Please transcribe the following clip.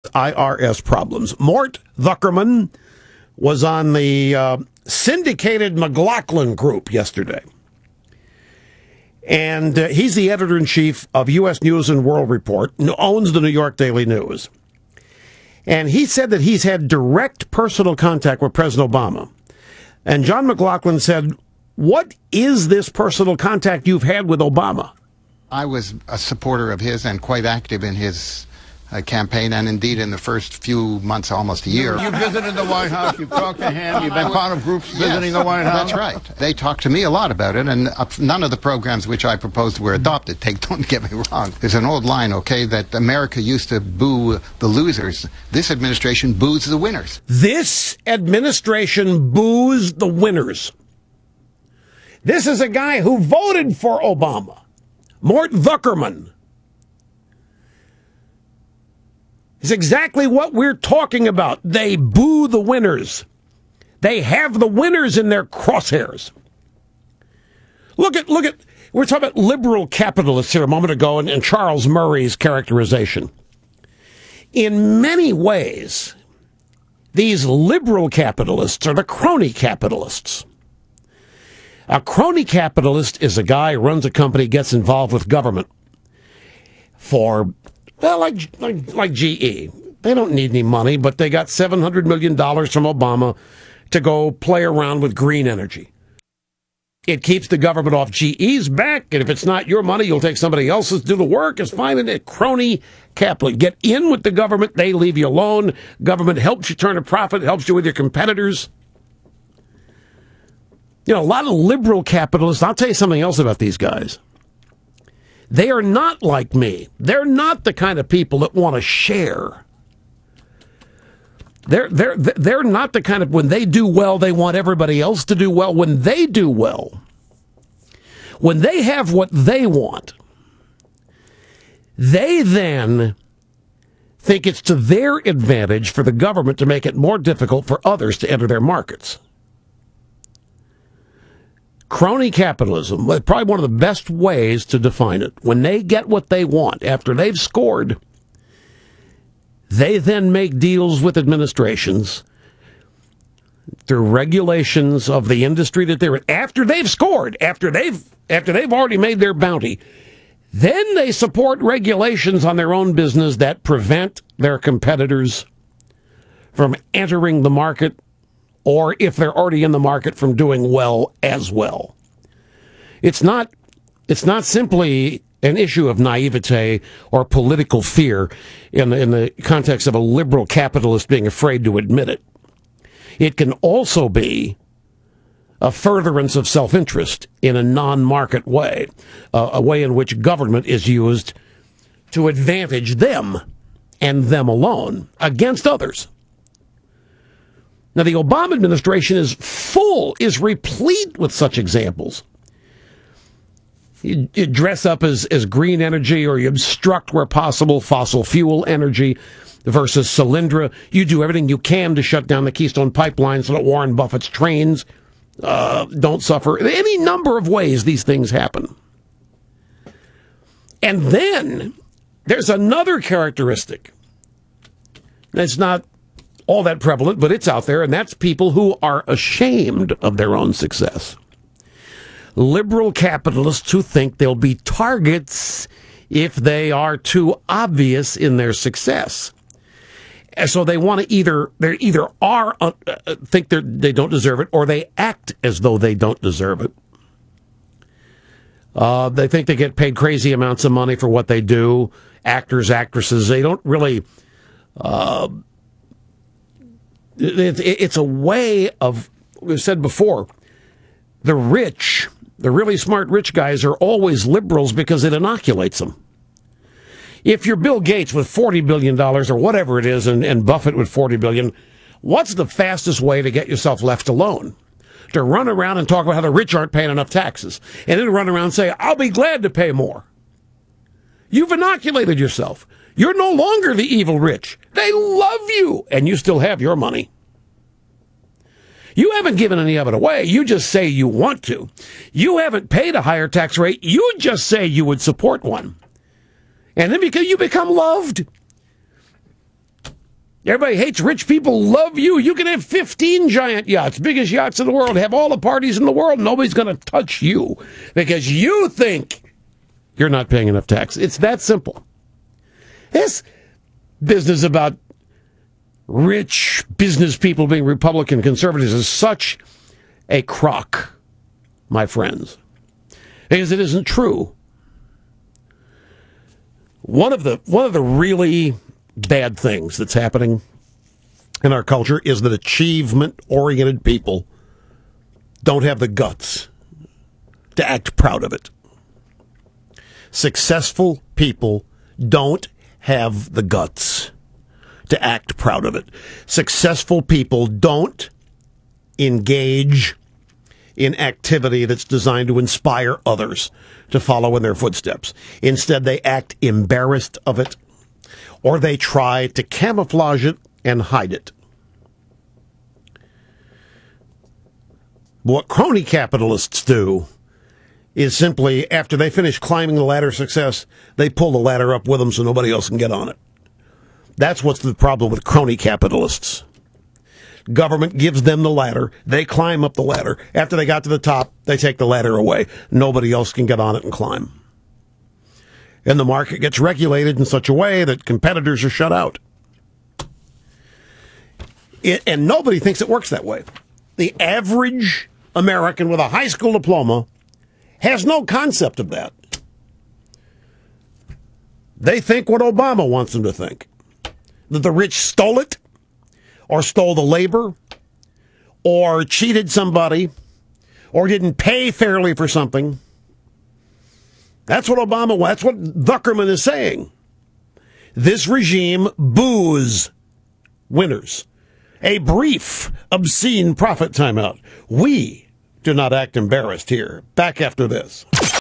IRS problems. Mort Zuckerman was on the syndicated McLaughlin Group yesterday. And he's the editor-in-chief of U.S. News and World Report, and owns the New York Daily News. And he said that he's had direct personal contact with President Obama. And John McLaughlin said, what is this personal contact you've had with Obama? I was a supporter of his and quite active in his campaign, and indeed in the first few months, almost a year. You visited the White House, you've talked to him, you've been part of groups visiting the White House. That's right. They talked to me a lot about it, and none of the programs which I proposed were adopted. Don't get me wrong. There's an old line, okay, that America used to boo the losers. This administration boos the winners. This administration boos the winners. This is a guy who voted for Obama, Mort Zuckerman. It's exactly what we're talking about. They boo the winners. They have the winners in their crosshairs. Look at, we're talking about liberal capitalists here a moment ago and Charles Murray's characterization. In many ways, these liberal capitalists are the crony capitalists. A crony capitalist is a guy who runs a company, gets involved with government for, well, like GE. They don't need any money, but they got $700 million from Obama to go play around with green energy. It keeps the government off GE's back, and if it's not your money, you'll take somebody else's to do the work. It's fine. And crony capital. Get in with the government, they leave you alone. Government helps you turn a profit, helps you with your competitors. You know, a lot of liberal capitalists, I'll tell you something else about these guys. They are not like me. They're not the kind of people that want to share. They're not the kind of, when they do well, they want everybody else to do well. When they do well, when they have what they want, they then think it's to their advantage for the government to make it more difficult for others to enter their markets. Crony capitalism, probably one of the best ways to define it. When they get what they want, after they've scored, they then make deals with administrations through regulations of the industry that they're in. After they've scored, after they've already made their bounty, then they support regulations on their own business that prevent their competitors from entering the market, or if they're already in the market, from doing well as well. It's not simply an issue of naivete or political fear in the context of a liberal capitalist being afraid to admit it. It can also be a furtherance of self-interest in a non-market way, a way in which government is used to advantage them and them alone against others. Now, the Obama administration is replete with such examples. You dress up as green energy, or you obstruct where possible fossil fuel energy versus Solyndra. You do everything you can to shut down the Keystone Pipeline so that Warren Buffett's trains don't suffer. Any number of ways these things happen. And then there's another characteristic. It's not all that prevalent, but it's out there, and that's people who are ashamed of their own success. Liberal capitalists who think they'll be targets if they are too obvious in their success. And so they want to they either think they don't deserve it, or they act as though they don't deserve it. They think they get paid crazy amounts of money for what they do. Actors, actresses, they don't really... It's a way of, we've said before, the rich, the really smart rich guys are always liberals because it inoculates them. If you're Bill Gates with $40 billion or whatever it is, and Buffett with $40 billion, what's the fastest way to get yourself left alone? To run around and talk about how the rich aren't paying enough taxes, and then run around and say, I'll be glad to pay more. You've inoculated yourself. You're no longer the evil rich. They love you, and you still have your money. You haven't given any of it away. You just say you want to. You haven't paid a higher tax rate. You just say you would support one. And then because you become loved. Everybody hates rich people, love you. You can have 15 giant yachts, biggest yachts in the world, have all the parties in the world. Nobody's going to touch you because you think you're not paying enough tax. It's that simple. This business about rich business people being Republican conservatives is such a crock, my friends, because it isn't true. One of the really bad things that's happening in our culture is that achievement-oriented people don't have the guts to act proud of it. Successful people don't have the guts to act proud of it. Successful people don't engage in activity that's designed to inspire others to follow in their footsteps. Instead, they act embarrassed of it, or they try to camouflage it and hide it. What crony capitalists do is simply, after they finish climbing the ladder of success, they pull the ladder up with them so nobody else can get on it. That's what's the problem with crony capitalists. Government gives them the ladder. They climb up the ladder. After they got to the top, they take the ladder away. Nobody else can get on it and climb. And the market gets regulated in such a way that competitors are shut out. And nobody thinks it works that way. The average American with a high school diploma has no concept of that. They think what Obama wants them to think. That the rich stole it, or stole the labor, or cheated somebody, or didn't pay fairly for something. That's what Obama wants. That's what Zuckerman is saying. This regime boos winners. A brief, obscene profit timeout. We do not act embarrassed here. Back after this.